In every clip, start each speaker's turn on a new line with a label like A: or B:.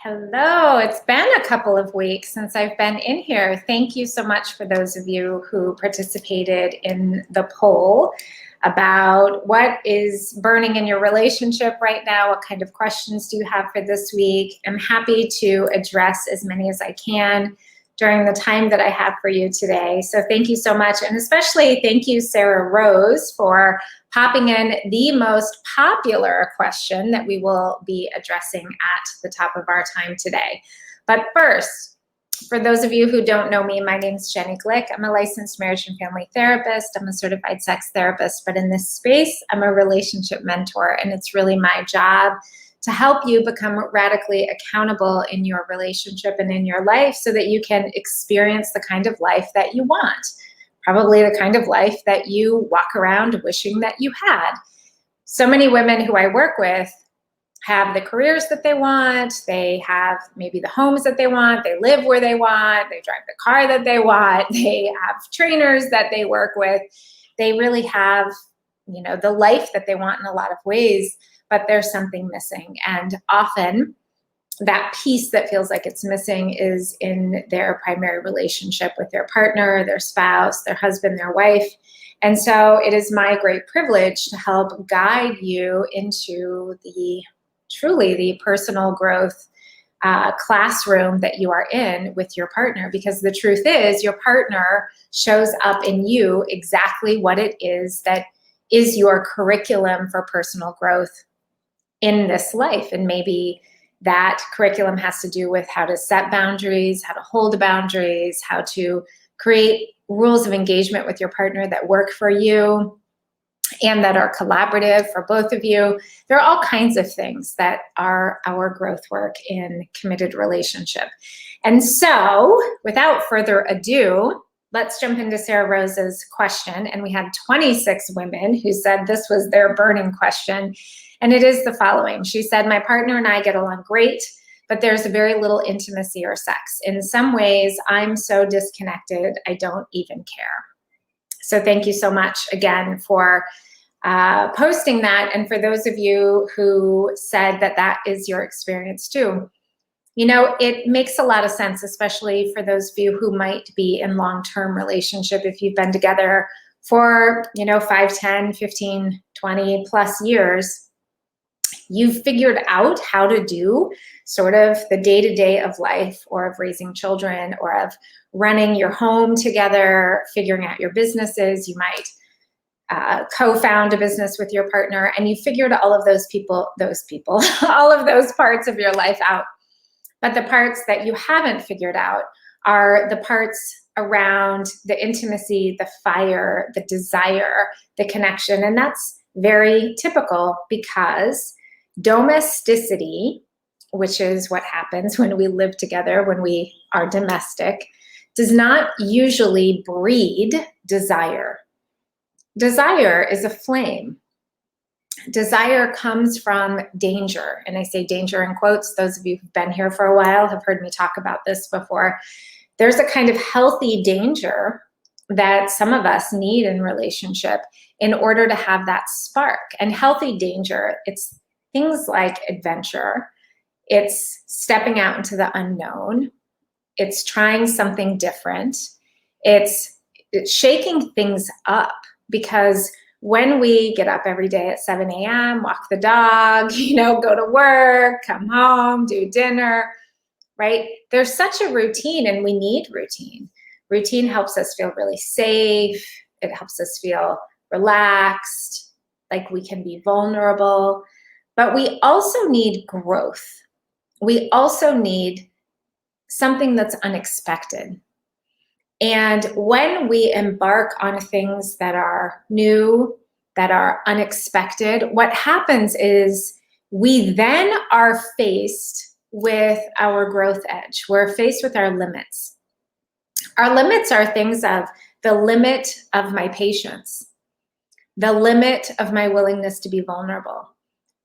A: Hello, it's been a couple of weeks since I've been in here. Thank you so much for those of you who participated in the poll about what is burning in your relationship right now. What kind of questions do you have for this week? I'm happy to address as many as I can during the time that I have for you today. So thank you so much. And especially thank you, Sarah Rose, for popping in the most popular question that we will be addressing at the top of our time today. But first, for those of you who don't know me, my name is Jenny Glick. I'm a licensed marriage and family therapist. I'm a certified sex therapist, but in this space, I'm a relationship mentor, and it's really my job to help you become radically accountable in your relationship and in your life so that you can experience the kind of life that you want. Probably the kind of life that you walk around wishing that you had. So many women who I work with have the careers that they want, they have maybe the homes that they want, they live where they want, they drive the car that they want, they have trainers that they work with. They really have, the life that they want in a lot of ways, but there's something missing. And often that piece that feels like it's missing is in their primary relationship with their partner, their spouse, their husband, their wife. And so it is my great privilege to help guide you into truly the personal growth classroom that you are in with your partner, because the truth is your partner shows up in you exactly what it is that is your curriculum for personal growth in this life. And maybe that curriculum has to do with how to set boundaries, how to hold boundaries, how to create rules of engagement with your partner that work for you and that are collaborative for both of you. There are all kinds of things that are our growth work in committed relationship. And so without further ado, let's jump into Sarah Rose's question. And we had 26 women who said this was their burning question. And it is the following. She said, my partner and I get along great, but there's very little intimacy or sex. In some ways, I'm so disconnected, I don't even care. So thank you so much again for posting that. And for those of you who said that that is your experience too, it makes a lot of sense, especially for those of you who might be in long-term relationship. If you've been together for, 5, 10, 15, 20 plus years, you've figured out how to do sort of the day-to-day of life or of raising children or of running your home together, figuring out your businesses. You might co-found a business with your partner, and you figured all of those people, all of those parts of your life out. But the parts that you haven't figured out are the parts around the intimacy, the fire, the desire, the connection. And that's very typical because domesticity, which is what happens when we live together, when we are domestic, does not usually breed desire. Desire is a flame. Desire comes from danger. And I say danger in quotes. Those of you who've been here for a while have heard me talk about this before. There's a kind of healthy danger that some of us need in relationship in order to have that spark. And healthy danger, it's things like adventure. It's stepping out into the unknown. It's trying something different. It's shaking things up, because when we get up every day at 7 a.m., walk the dog, go to work, come home, do dinner, right? There's such a routine, and we need routine. Routine helps us feel really safe. It helps us feel relaxed, like we can be vulnerable. But we also need growth. We also need something that's unexpected. And when we embark on things that are new, that are unexpected, what happens is we then are faced with our growth edge. We're faced with our limits. Our limits are things of the limit of my patience, the limit of my willingness to be vulnerable,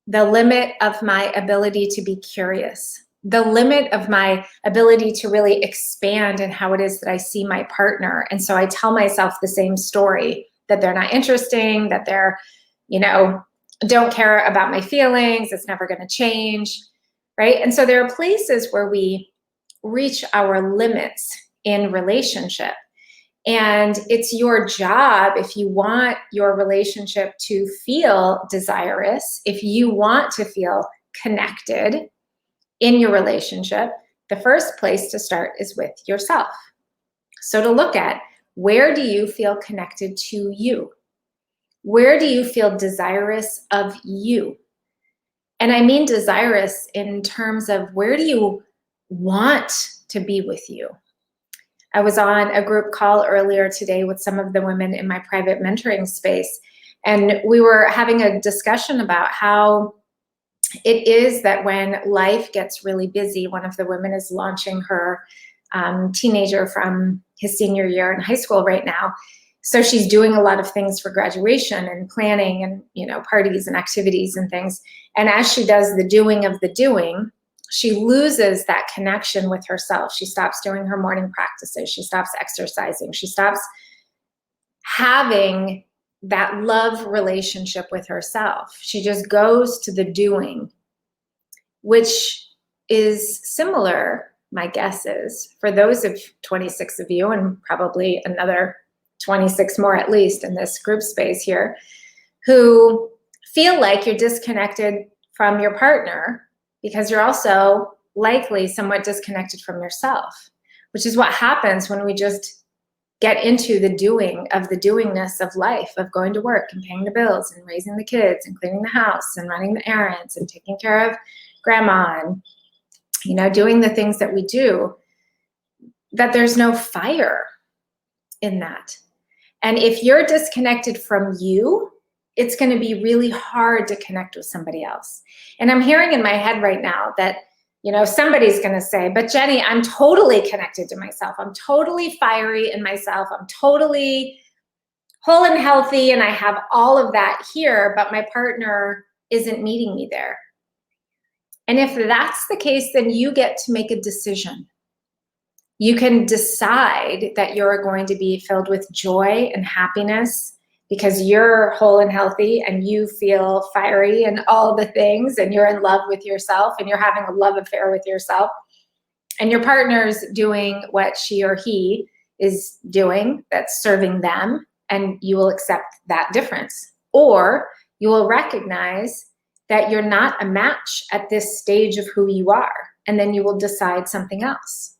A: the limit of my ability to be curious, the limit of my ability to really expand in how it is that I see my partner. And so I tell myself the same story, that they're not interesting, that they're, don't care about my feelings, it's never going to change. right? And so there are places where we reach our limits in relationship. And it's your job, if you want your relationship to feel desirous, if you want to feel connected in your relationship, the first place to start is with yourself. So to look at, where do you feel connected to you? Where do you feel desirous of you? And I mean desirous in terms of, where do you want to be with you? I was on a group call earlier today with some of the women in my private mentoring space, and we were having a discussion about how it is that when life gets really busy, one of the women is launching her teenager from his senior year in high school right now. So she's doing a lot of things for graduation and planning and, you know, parties and activities and things. And as she does the doing of the doing, she loses that connection with herself. She stops doing her morning practices. She stops exercising. She stops having that love relationship with herself. She just goes to the doing, which is similar, my guess is, for those of 26 of you, and probably another 26 more at least in this group space here, who feel like you're disconnected from your partner because you're also likely somewhat disconnected from yourself, which is what happens when we just get into the doing of the doingness of life, of going to work and paying the bills and raising the kids and cleaning the house and running the errands and taking care of grandma and, you know, doing the things that we do, that there's no fire in that. And if you're disconnected from you, it's going to be really hard to connect with somebody else. And I'm hearing in my head right now that, you know, somebody's going to say, but Jenny, I'm totally connected to myself. I'm totally fiery in myself. I'm totally whole and healthy, and I have all of that here, but my partner isn't meeting me there. And if that's the case, then you get to make a decision. You can decide that you're going to be filled with joy and happiness because you're whole and healthy and you feel fiery and all the things, and you're in love with yourself and you're having a love affair with yourself, and your partner's doing what she or he is doing that's serving them, and you will accept that difference. Or you will recognize that you're not a match at this stage of who you are, and then you will decide something else.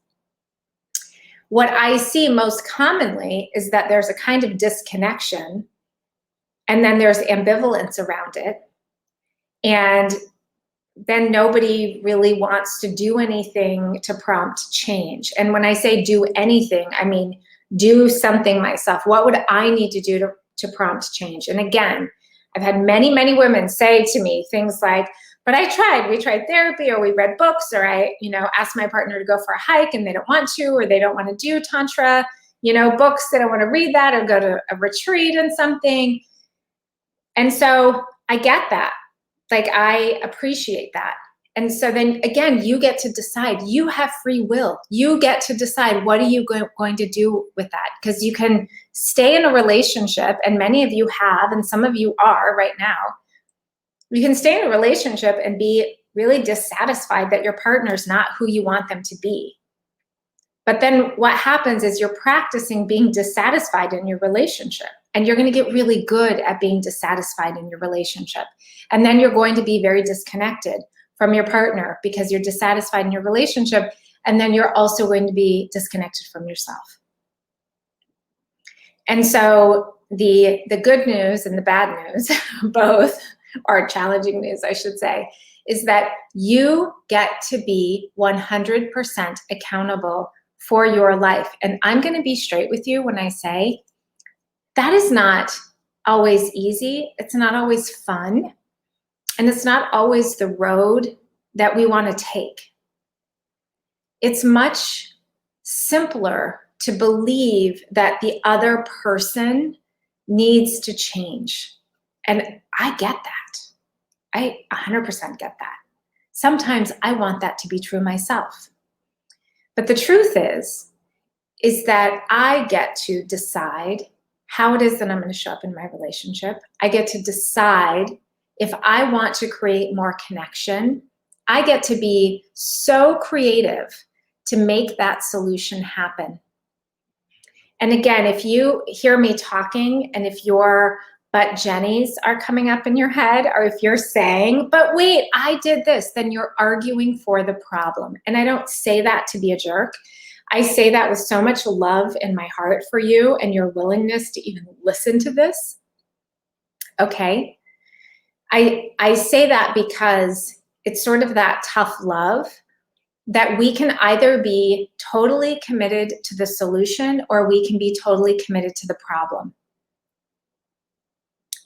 A: What I see most commonly is that there's a kind of disconnection, and then there's ambivalence around it, and then nobody really wants to do anything to prompt change. And when I say do anything, I mean do something myself. What would I need to do to prompt change? And again, I've had many, many women say to me things like, but we tried therapy, or we read books, or I, you know, asked my partner to go for a hike and they don't want to, or they don't want to do Tantra, you know, books, they don't want to read that or go to a retreat and something. And so I get that. Like, I appreciate that. And so then again, you get to decide. You have free will. You get to decide, what are you going to do with that? Because you can stay in a relationship, and many of you have, and some of you are right now. You can stay in a relationship and be really dissatisfied that your partner's not who you want them to be. But then what happens is you're practicing being dissatisfied in your relationship, and you're going to get really good at being dissatisfied in your relationship. And then you're going to be very disconnected from your partner because you're dissatisfied in your relationship, and then you're also going to be disconnected from yourself. And so the good news and the bad news, both, or challenging news, I should say, is that you get to be 100% accountable for your life. And I'm going to be straight with you when I say that is not always easy. It's not always fun. And it's not always the road that we want to take. It's much simpler to believe that the other person needs to change. And I get that. I 100% get that. Sometimes I want that to be true myself. But the truth is that I get to decide how it is that I'm going to show up in my relationship. I get to decide if I want to create more connection I get to be so creative to make that solution happen. And again, if you hear me talking and if your but Jennies are coming up in your head, or if you're saying, but wait, I did this, then you're arguing for the problem. And I don't say that to be a jerk. I say that with so much love in my heart for you and your willingness to even listen to this. Okay? I say that because it's sort of that tough love that we can either be totally committed to the solution or we can be totally committed to the problem.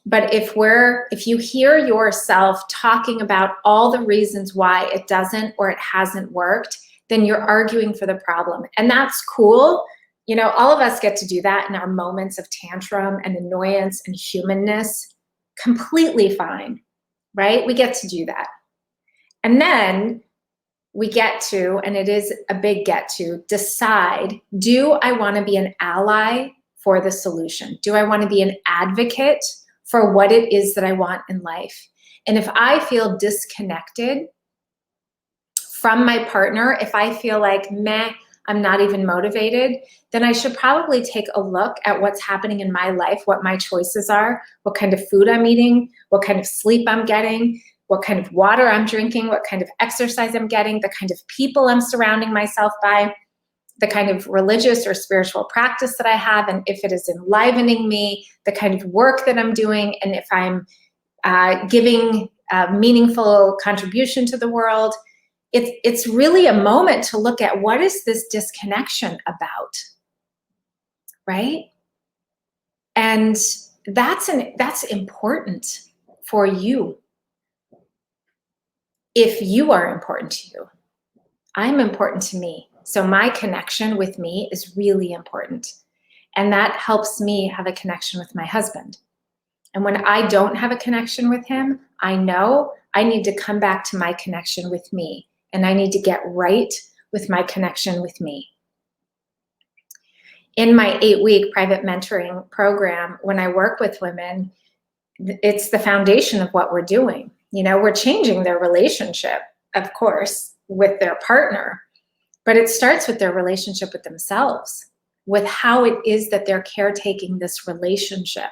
A: But if you hear yourself talking about all the reasons why it doesn't or it hasn't worked, then you're arguing for the problem. And that's cool. You know, all of us get to do that in our moments of tantrum and annoyance and humanness. Completely fine, right? We get to do that. And then we get to, and it is a big get to, decide, do I want to be an ally for the solution? Do I want to be an advocate for what it is that I want in life? And if I feel disconnected from my partner, if I feel like, meh, I'm not even motivated, then I should probably take a look at what's happening in my life, what my choices are, what kind of food I'm eating, what kind of sleep I'm getting, what kind of water I'm drinking, what kind of exercise I'm getting, the kind of people I'm surrounding myself by, the kind of religious or spiritual practice that I have, and if it is enlivening me, the kind of work that I'm doing, and if I'm giving a meaningful contribution to the world. It's really a moment to look at, what is this disconnection about, right? And that's important for you. If you are important to you, I'm important to me. So my connection with me is really important. And that helps me have a connection with my husband. And when I don't have a connection with him, I know I need to come back to my connection with me. And I need to get right with my connection with me. In my 8-week private mentoring program, when I work with women, it's the foundation of what we're doing. You know, we're changing their relationship, of course, with their partner, but it starts with their relationship with themselves, with how it is that they're caretaking this relationship.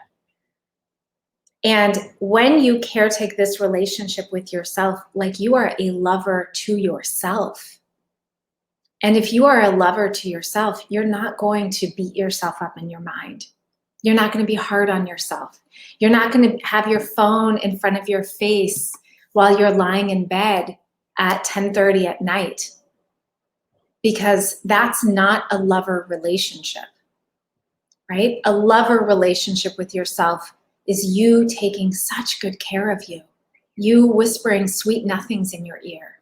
A: And when you caretake this relationship with yourself, like you are a lover to yourself. And if you are a lover to yourself, you're not going to beat yourself up in your mind. You're not going to be hard on yourself. You're not going to have your phone in front of your face while you're lying in bed at 10:30 at night, because that's not a lover relationship, right? A lover relationship with yourself is you taking such good care of you. You whispering sweet nothings in your ear.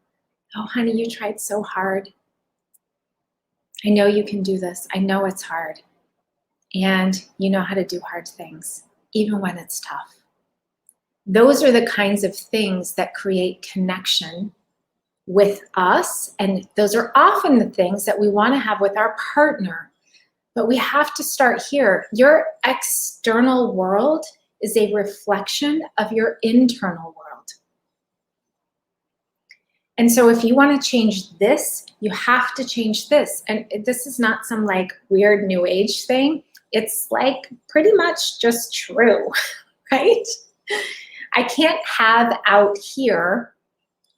A: Oh, honey, you tried so hard. I know you can do this. I know it's hard. And you know how to do hard things, even when it's tough. Those are the kinds of things that create connection with us. And those are often the things that we want to have with our partner. But we have to start here. Your external world is a reflection of your internal world. And so if you want to change this, you have to change this. And this is not some like weird new age thing. It's like pretty much just true, right? I can't have out here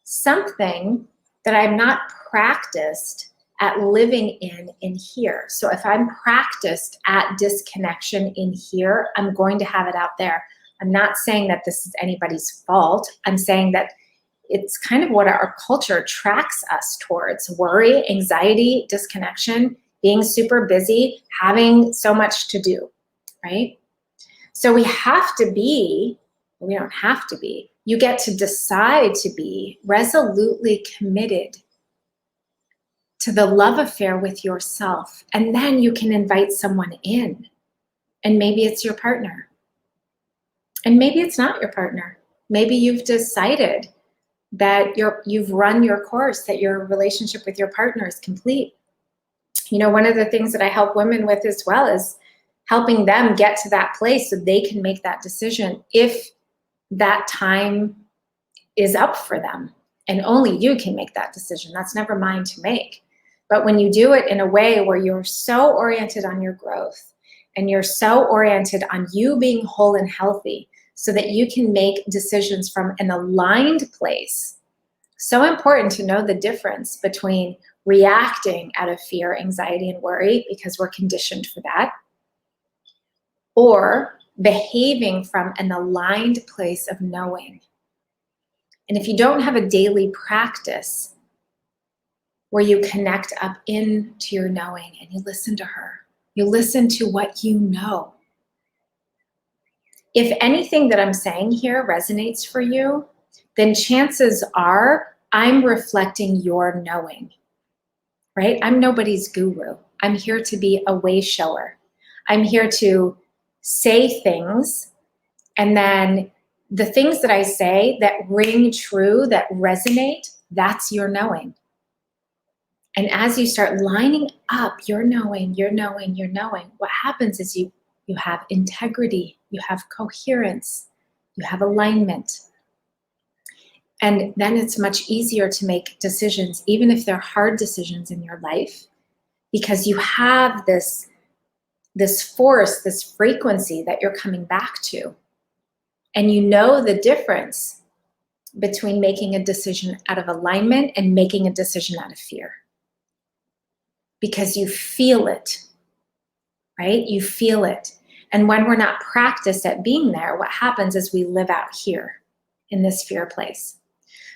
A: something that I'm not practiced at living in here. So if I'm practiced at disconnection in here, I'm going to have it out there. I'm not saying that this is anybody's fault. I'm saying that it's kind of what our culture tracks us towards: worry, anxiety, disconnection, being super busy, having so much to do, right? So we have to be, we don't have to be, you get to decide to be resolutely committed to the love affair with yourself. And then you can invite someone in. And maybe it's your partner. And maybe it's not your partner. Maybe you've decided that you've run your course, that your relationship with your partner is complete. You know, one of the things that I help women with as well is helping them get to that place so they can make that decision if that time is up for them. And only you can make that decision. That's never mine to make. But when you do it in a way where you're so oriented on your growth and you're so oriented on you being whole and healthy so that you can make decisions from an aligned place. So important to know the difference between reacting out of fear, anxiety, and worry because we're conditioned for that, or behaving from an aligned place of knowing. And if you don't have a daily practice where you connect up into your knowing and you listen to her, you listen to what you know. If anything that I'm saying here resonates for you, then chances are I'm reflecting your knowing, right? I'm nobody's guru. I'm here to be a wayshower. I'm here to say things, and then the things that I say that ring true, that resonate, that's your knowing. And as you start lining up your knowing, what happens is you have integrity, you have coherence, you have alignment. And then it's much easier to make decisions, even if they're hard decisions in your life, because you have this force, this frequency that you're coming back to. And you know the difference between making a decision out of alignment and making a decision out of fear. Because you feel it, right? You feel it. And when we're not practiced at being there, what happens is we live out here in this fear place.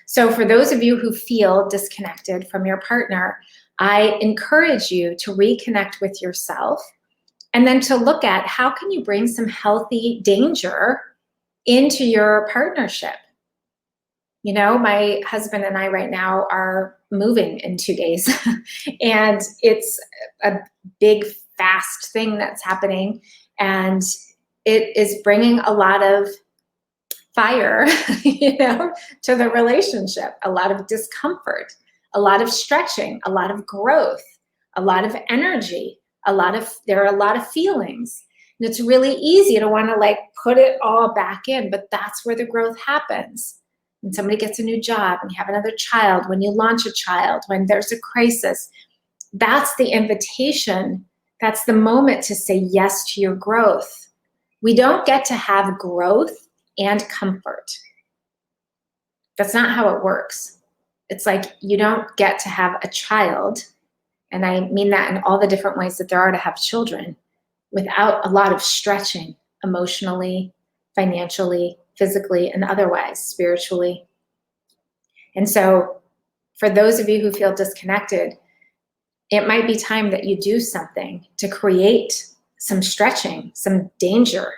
A: So for those of you who feel disconnected from your partner, I encourage you to reconnect with yourself and then to look at how can you bring some healthy danger into your partnership. You know, my husband and I right now are moving in 2 days and it's a big, fast thing that's happening, and it is bringing a lot of fire, you know, to the relationship, a lot of discomfort, a lot of stretching, a lot of growth, a lot of energy, there are a lot of feelings. And it's really easy to want to like put it all back in, but that's where the growth happens. When somebody gets a new job, when you have another child, when you launch a child, when there's a crisis, that's the invitation. That's the moment to say yes to your growth. We don't get to have growth and comfort. That's not how it works. It's like you don't get to have a child, and I mean that in all the different ways that there are to have children, without a lot of stretching emotionally, financially, physically, and otherwise, spiritually. And so for those of you who feel disconnected, it might be time that you do something to create some stretching, some danger,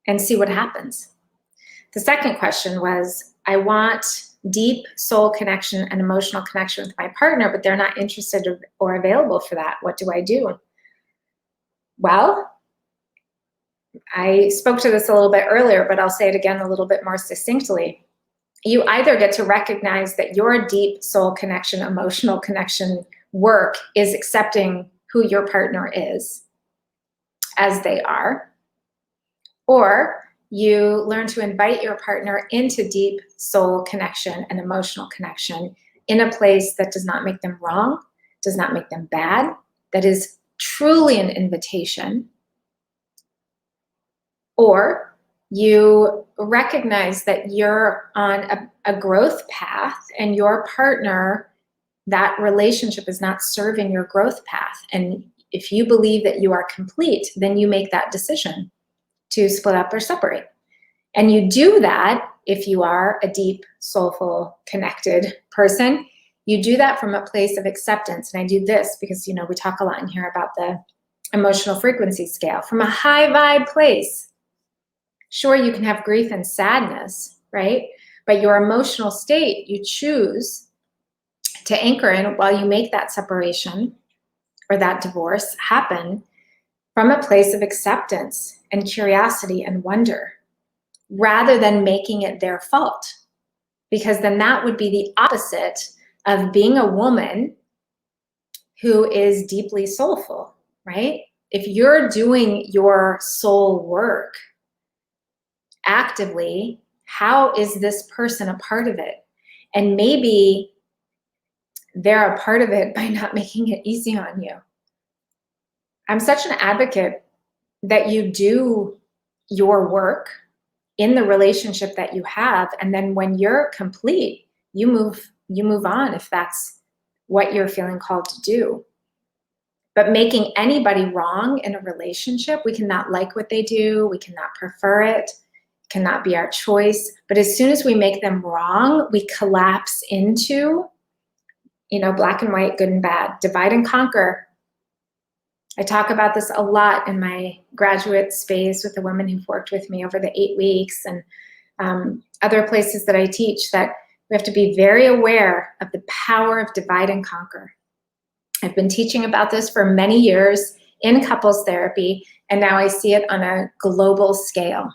A: and see what happens. The second question was, I want deep soul connection and emotional connection with my partner, but they're not interested or available for that. What do I do? Well, I spoke to this a little bit earlier, but I'll say it again a little bit more succinctly. You either get to recognize that your deep soul connection, emotional connection work is accepting who your partner is as they are, or you learn to invite your partner into deep soul connection and emotional connection in a place that does not make them wrong, does not make them bad, that is truly an invitation. Or you recognize that you're on a growth path and your partner, that relationship is not serving your growth path. And if you believe that you are complete, then you make that decision to split up or separate. And you do that if you are a deep, soulful, connected person. You do that from a place of acceptance. And I do this because, you know, we talk a lot in here about the emotional frequency scale. From a high vibe place, sure, you can have grief and sadness, right? But your emotional state, you choose to anchor in while you make that separation or that divorce happen from a place of acceptance and curiosity and wonder, rather than making it their fault. Because then that would be the opposite of being a woman who is deeply soulful, right? If you're doing your soul work actively, how is this person a part of it? And maybe they're a part of it by not making it easy on you. I'm such an advocate that you do your work in the relationship that you have, and then when you're complete, you move on if that's what you're feeling called to do. But making anybody wrong in a relationship, we cannot like what they do, we cannot prefer it, cannot be our choice. But as soon as we make them wrong, we collapse into, black and white, good and bad, divide and conquer. I talk about this a lot in my graduate space with the women who've worked with me over the 8 weeks, and other places that I teach, that we have to be very aware of the power of divide and conquer. I've been teaching about this for many years in couples therapy, and now I see it on a global scale.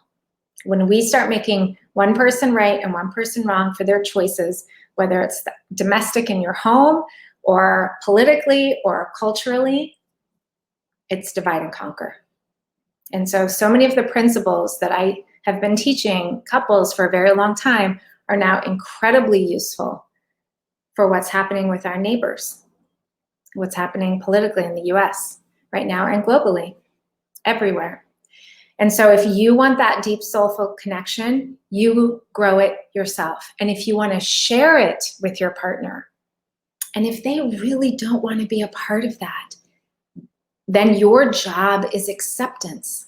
A: When we start making one person right and one person wrong for their choices, whether it's domestic in your home or politically or culturally, it's divide and conquer. And so many of the principles that I have been teaching couples for a very long time are now incredibly useful for what's happening with our neighbors, what's happening politically in the US right now and globally, everywhere. And so if you want that deep soulful connection, you grow it yourself. And if you want to share it with your partner, and if they really don't want to be a part of that, then your job is acceptance.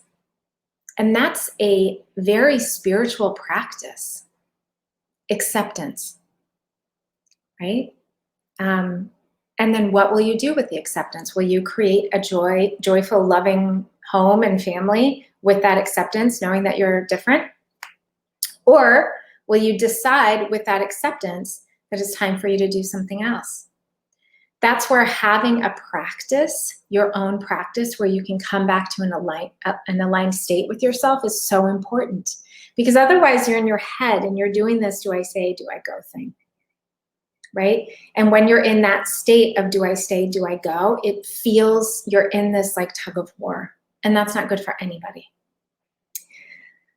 A: And that's a very spiritual practice, acceptance, right? And then what will you do with the acceptance? Will you create a joyful, loving home and family with that acceptance, knowing that you're different? Or will you decide with that acceptance that it's time for you to do something else? That's where having a practice, your own practice, where you can come back to an aligned state with yourself is so important. Because otherwise you're in your head and you're doing this do I say, do I go thing, right? And when you're in that state of do I stay, do I go, it feels you're in this like tug of war. And that's not good for anybody.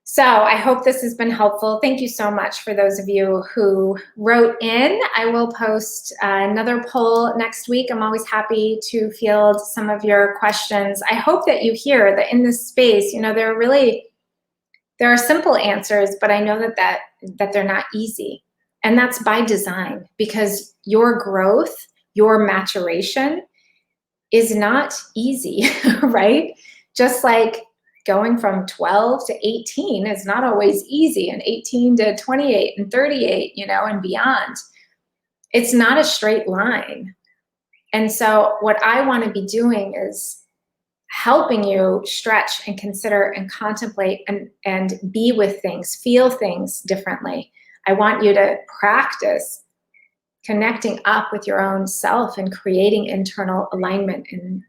A: So I hope this has been helpful. Thank you so much for those of you who wrote in. I will post another poll next week. I'm always happy to field some of your questions. I hope that you hear that in this space, there are simple answers, but I know that they're not easy. And that's by design, because your growth, your maturation is not easy, right? Just like going from 12 to 18 is not always easy, and 18 to 28 and 38, and beyond. It's not a straight line. And so what I want to be doing is helping you stretch and consider and contemplate and be with things, feel things differently. I want you to practice connecting up with your own self and creating internal alignment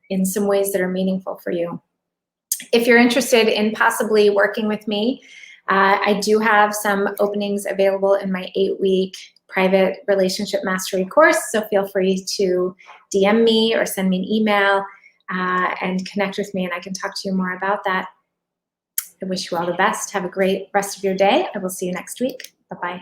A: in some ways that are meaningful for you. If you're interested in possibly working with me, I do have some openings available in my 8-week private relationship mastery course. So feel free to DM me or send me an email and connect with me, and I can talk to you more about that. I wish you all the best. Have a great rest of your day. I will see you next week. Bye-bye.